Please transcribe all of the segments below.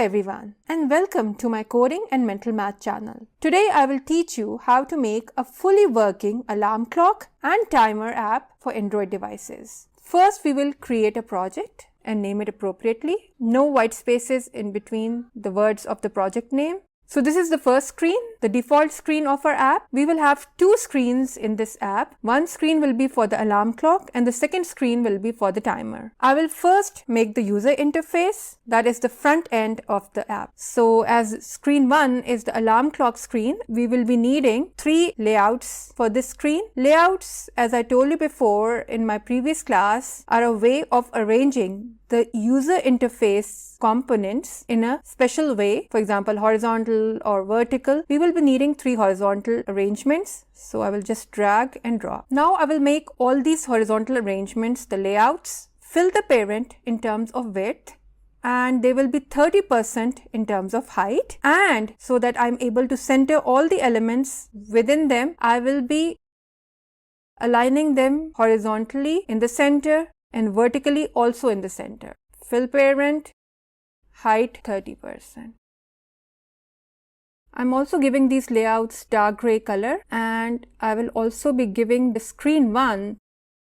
everyone, and welcome to my Coding and Mental Math channel. Today I will teach you how to make a fully working alarm clock and timer app for Android devices. First, we will create a project and name it appropriately. No white spaces in between the words of the project name. So this is the first screen, the default screen of our app. We will have two screens in this app. One screen will be for the alarm clock and the second screen will be for the timer. I will first make the user interface, that is the front end of the app. So as screen 1 is the alarm clock screen, we will be needing 3 layouts for this screen. Layouts, as I told you before in my previous class, are a way of arranging the user interface components in a special way, for example horizontal or vertical. We will be needing 3 horizontal arrangements, so I will just drag and drop. Now I will make all these horizontal arrangements, the layouts, fill the parent in terms of width, and they will be 30% in terms of height, and so that I'm able to center all the elements within them, I will be aligning them horizontally in the center and vertically also in the center. Fill parent, height 30%. I'm also giving these layouts dark gray color, and I will also be giving the screen 1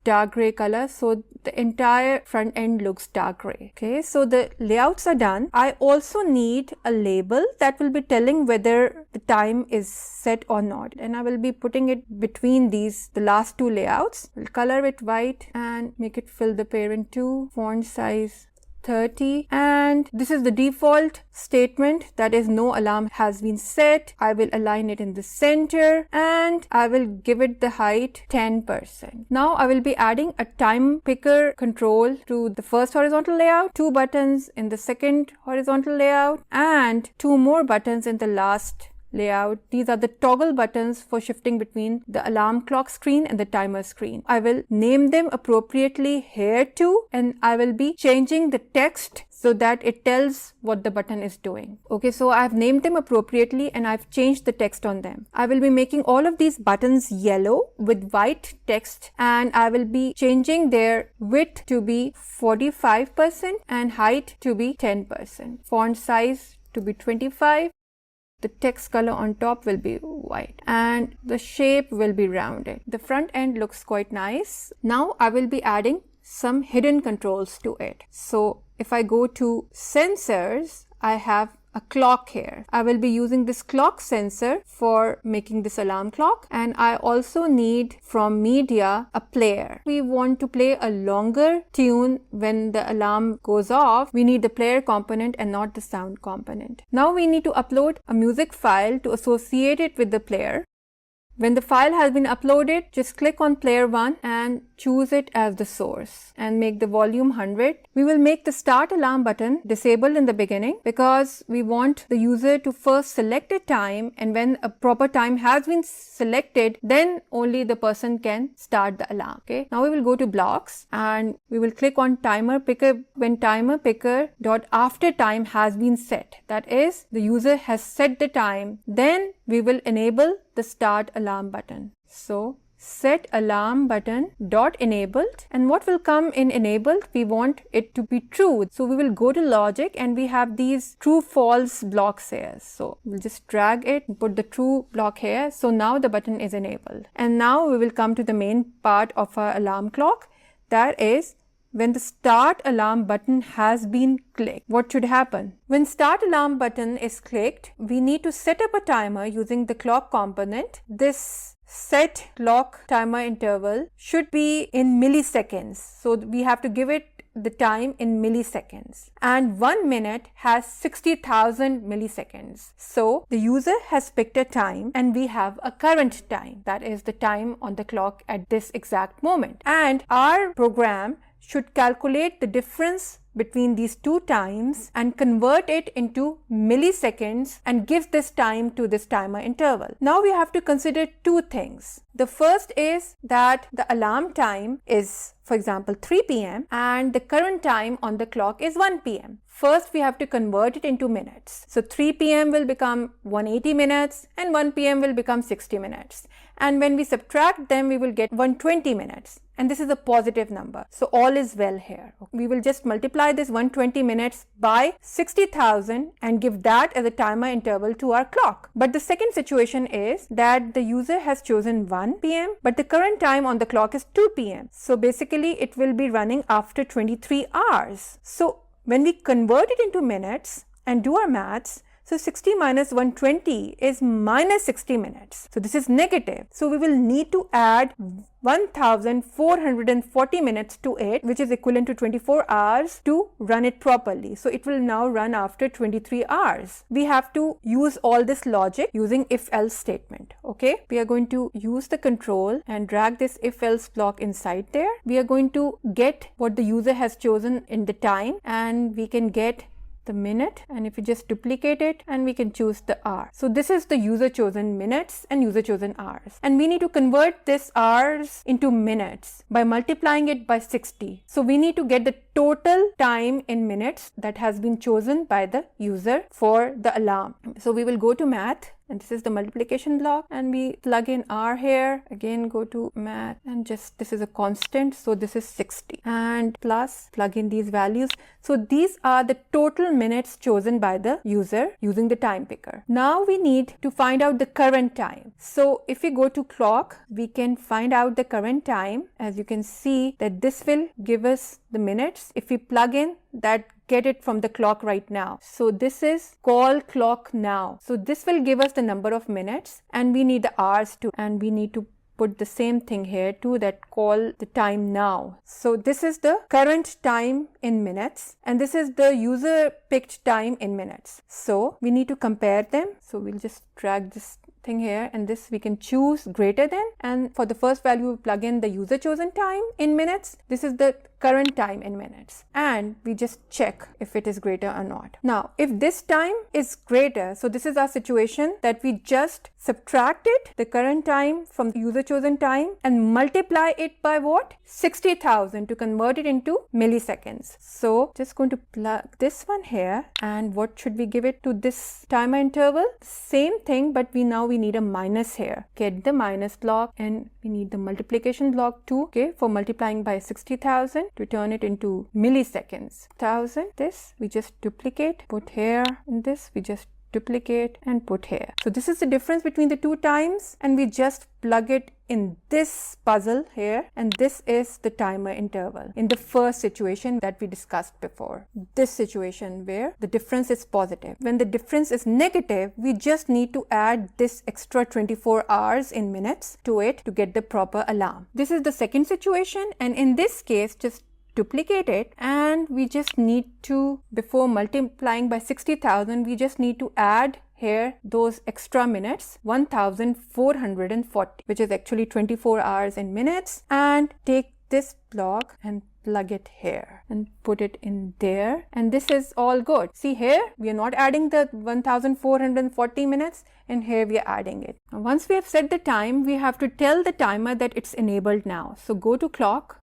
dark gray color, so the entire front end looks dark gray. Okay, so the layouts are done. I also need a label that will be telling whether the time is set or not, and I will be putting it between the last 2 layouts. We'll color it white and make it fill the parent too. Font size 30, and this is the default statement, that is no alarm has been set. I will align it in the center and I will give it the height 10%. Now I will be adding a time picker control to the first horizontal layout, 2 buttons in the second horizontal layout, and 2 more buttons in the last layout. These are the toggle buttons for shifting between the alarm clock screen and the timer screen. I will name them appropriately here too, and I will be changing the text so that it tells what the button is doing. Okay, so I've named them appropriately and I've changed the text on them. I will be making all of these buttons yellow with white text, and I will be changing their width to be 45% and height to be 10%. Font size to be 25. The text color on top will be white and the shape will be rounded. The front end looks quite nice. Now I will be adding some hidden controls to it. So if I go to sensors, I have a clock here. I will be using this clock sensor for making this alarm clock, and I also need from media a player. We want to play a longer tune when the alarm goes off. We need the player component and not the sound component. Now we need to upload a music file to associate it with the player. When the file has been uploaded, just click on player 1 and choose it as the source and make the volume 100. We will make the start alarm button disabled in the beginning because we want the user to first select a time, and when a proper time has been selected, then only the person can start the alarm. Okay, now we will go to blocks and we will click on timer picker when timer picker dot after time has been set. That is, the user has set the time, then we will enable the start alarm button. So set alarm button dot enabled, and what will come in enabled, we want it to be true. So we will go to logic and we have these true false blocks here. So we'll just drag it and put the true block here. So now the button is enabled, and now we will come to the main part of our alarm clock, that is when the start alarm button has been clicked. What should happen? When start alarm button is clicked, we need to set up a timer using the clock component. This set clock timer interval should be in milliseconds. So we have to give it the time in milliseconds, and 1 minute has 60,000 milliseconds. So the user has picked a time and we have a current time, that is the time on the clock at this exact moment, and our program should calculate the difference between these 2 times and convert it into milliseconds and give this time to this timer interval. Now we have to consider 2 things. The first is that the alarm time is, for example, 3 p.m. and the current time on the clock is 1 p.m. First we have to convert it into minutes. So 3 p.m. will become 180 minutes and 1 p.m. will become 60 minutes. and when we subtract them, we will get 120 minutes. And this is a positive number. So all is well here. We will just multiply this 120 minutes by 60,000 and give that as a timer interval to our clock. But the second situation is that the user has chosen 1 p.m. but the current time on the clock is 2 p.m. So basically it will be running after 23 hours. So when we convert it into minutes and do our maths, so 60 minus 120 is minus 60 minutes. So this is negative. So we will need to add 1440 minutes to it, which is equivalent to 24 hours to run it properly. So it will now run after 23 hours. We have to use all this logic using if-else statement. Okay, we are going to use the control and drag this if-else block inside there. We are going to get what the user has chosen in the time, and we can get the minute, and if you just duplicate it, and we can choose the hour. So this is the user chosen minutes and user chosen hours, and we need to convert this hours into minutes by multiplying it by 60. So we need to get the total time in minutes that has been chosen by the user for the alarm. So we will go to math, and this is the multiplication block, and we plug in r here, again go to math, and just this is a constant, so this is 60, and plus plug in these values. So these are the total minutes chosen by the user using the time picker. Now we need to find out the current time. So if we go to clock, we can find out the current time. As you can see that this will give us the minutes. If we plug in that, get it from the clock right now. So this is call clock now. So this will give us the number of minutes, and we need the hours too, and we need to put the same thing here too, that call the time now. So this is the current time in minutes, and this is the user picked time in minutes. So we need to compare them. So we'll just drag this thing here, and this we can choose greater than, and for the first value we plug in the user chosen time in minutes. This is the current time in minutes, and we just check if it is greater or not. Now if this time is greater, so this is our situation that we just subtracted the current time from the user chosen time and multiply it by what? 60,000 to convert it into milliseconds. So just going to plug this one here, and what should we give it to this timer interval? Same thing, but we need a minus here. Get the minus block, and we need the multiplication block too, okay, for multiplying by 60,000 to turn it into milliseconds. 1000, this we just duplicate, put here, and this we just duplicate and put here. So this is the difference between the two times, and we just plug it in this puzzle here, and this is the timer interval in the first situation that we discussed before. This situation where the difference is positive. When the difference is negative, we just need to add this extra 24 hours in minutes to it to get the proper alarm. This is the second situation, and in this case just duplicate it, and we just need to, before multiplying by 60,000, we just need to add here those extra minutes, 1440, which is actually 24 hours in minutes, and take this block and plug it here and put it in there, and this is all good. See here, we are not adding the 1440 minutes, and here we are adding it. Now, once we have set the time, we have to tell the timer that it's enabled now. So go to clock.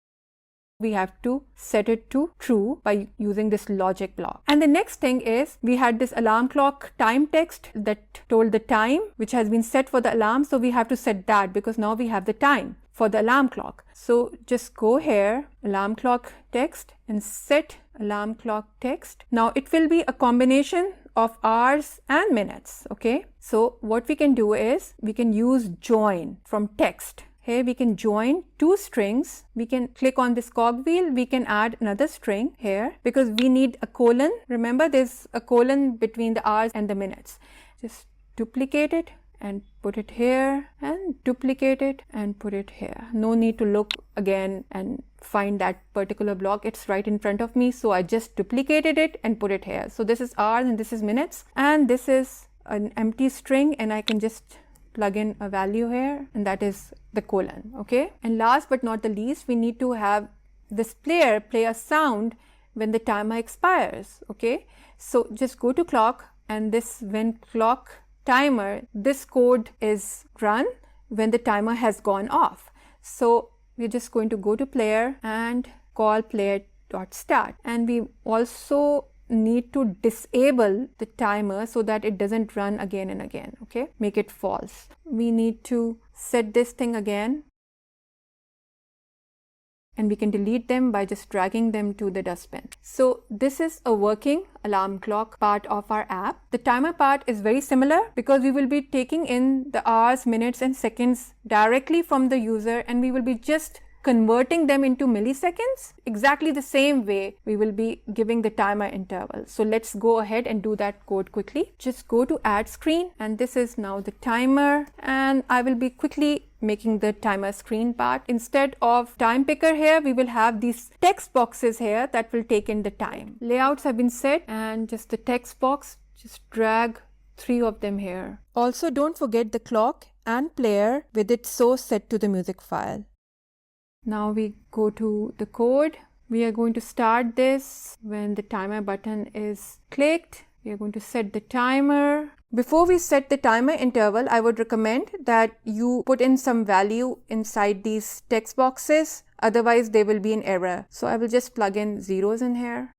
We have to set it to true by using this logic block. And the next thing is, we had this alarm clock time text that told the time which has been set for the alarm. So we have to set that, because now we have the time for the alarm clock. So just go here, alarm clock text, and set alarm clock text. Now it will be a combination of hours and minutes. Okay, so what we can do is we can use join from text. Here we can join two strings. We can click on this cogwheel. We can add another string here because we need a colon. Remember, there's a colon between the hours and the minutes. Just duplicate it and put it here, and duplicate it and put it here. No need to look again and find that particular block. It's right in front of me. So I just duplicated it and put it here. So this is hours and this is minutes, and this is an empty string, and I can just plug in a value here, and that is the colon. Okay, and last but not the least, we need to have this player play a sound when the timer expires. Okay, so just go to clock, and this when clock timer, this code is run when the timer has gone off. So we're just going to go to player and call player.start, and we also need to disable the timer so that it doesn't run again and again. Okay, make it false. We need to set this thing again, and we can delete them by just dragging them to the dustbin. So this is a working alarm clock part of our app. The timer part is very similar because we will be taking in the hours, minutes and seconds directly from the user, and we will be just converting them into milliseconds. Exactly the same way we will be giving the timer interval. So let's go ahead and do that code quickly. Just go to add screen, and this is now the timer, and I will be quickly making the timer screen part. Instead of time picker here, we will have these text boxes here that will take in the time. Layouts have been set, and just the text box, just drag 3 of them here. Also, don't forget the clock and player with its source set to the music file. Now we go to the code. We are going to start this when the timer button is clicked. We are going to set the timer. Before we set the timer interval, I would recommend that you put in some value inside these text boxes. Otherwise, they will be in error. So I will just plug in zeros in here.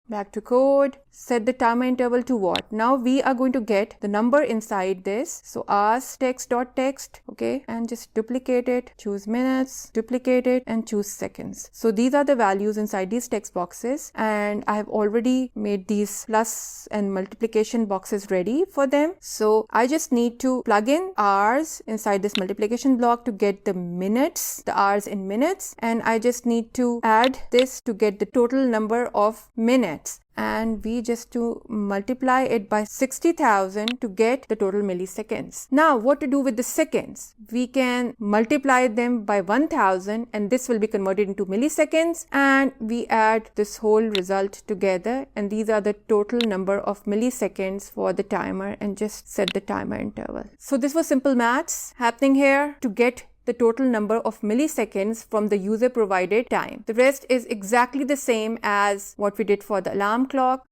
Back to code, set the timer interval to what? Now we are going to get the number inside this. So ask text.text, okay, and just duplicate it, choose minutes, duplicate it and choose seconds. So these are the values inside these text boxes, and I have already made these plus and multiplication boxes ready for them. So I just need to plug in hours inside this multiplication block to get the minutes, the hours in minutes, and I just need to add this to get the total number of minutes. And we just to multiply it by 60,000 to get the total milliseconds. Now what to do with the seconds? We can multiply them by 1000 and this will be converted into milliseconds, and we add this whole result together, and these are the total number of milliseconds for the timer, and just set the timer interval. So this was simple maths happening here to get the total number of milliseconds from the user provided time. The rest is exactly the same as what we did for the alarm clock.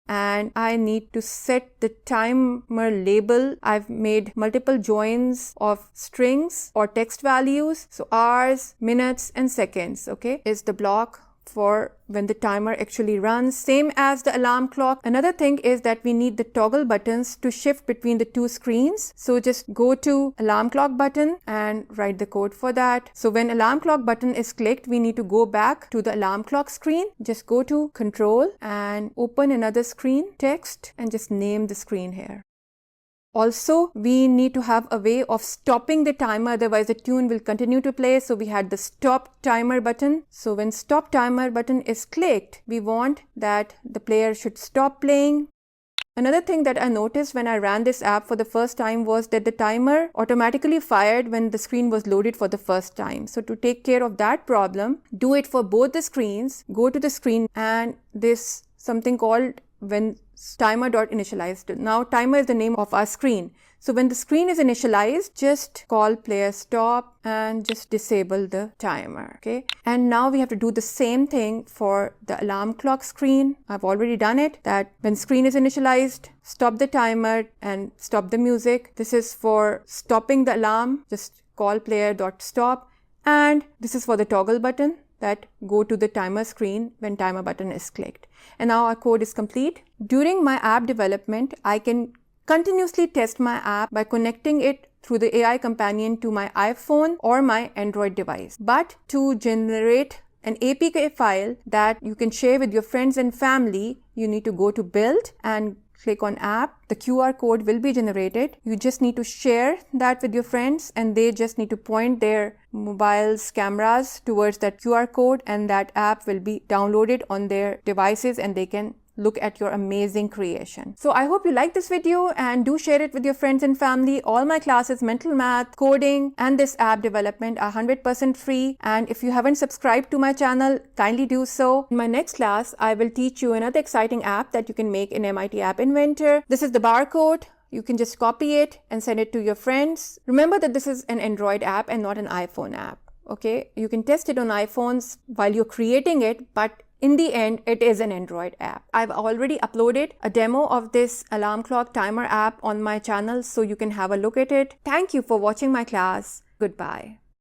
And I need to set the timer label. I've made multiple joins of strings or text values. So hours, minutes and seconds, okay, is the block for when the timer actually runs, same as the alarm clock. Another thing is that we need the toggle buttons to shift between the two screens. So just go to alarm clock button and write the code for that. So when alarm clock button is clicked, we need to go back to the alarm clock screen. Just go to control and open another screen, text, and just name the screen here. Also, we need to have a way of stopping the timer, otherwise the tune will continue to play. So we had the stop timer button. So when stop timer button is clicked, we want that the player should stop playing. Another thing that I noticed when I ran this app for the first time was that the timer automatically fired when the screen was loaded for the first time. So to take care of that problem, do it for both the screens. Go to the screen and this something called when timer.initialized. Now timer is the name of our screen. So when the screen is initialized, just call player stop and just disable the timer. Okay. And now we have to do the same thing for the alarm clock screen. I've already done it, that when screen is initialized, stop the timer and stop the music. This is for stopping the alarm. Just call player.stop. And this is for the toggle button, that go to the timer screen when timer button is clicked. And now our code is complete. During my app development, I can continuously test my app by connecting it through the AI companion to my iPhone or my Android device. But to generate an APK file that you can share with your friends and family, you need to go to build and click on app. The QR code will be generated. You just need to share that with your friends, and they just need to point their mobiles, cameras towards that QR code, and that app will be downloaded on their devices and they can look at your amazing creation. So I hope you like this video, and do share it with your friends and family. All my classes, mental math, coding, and this app development are 100% free. And if you haven't subscribed to my channel, kindly do so. In my next class, I will teach you another exciting app that you can make in MIT App Inventor. This is the barcode. You can just copy it and send it to your friends. Remember that this is an Android app and not an iPhone app. Okay, you can test it on iPhones while you're creating it, but in the end, it is an Android app. I've already uploaded a demo of this alarm clock timer app on my channel, so you can have a look at it. Thank you for watching my class. Goodbye.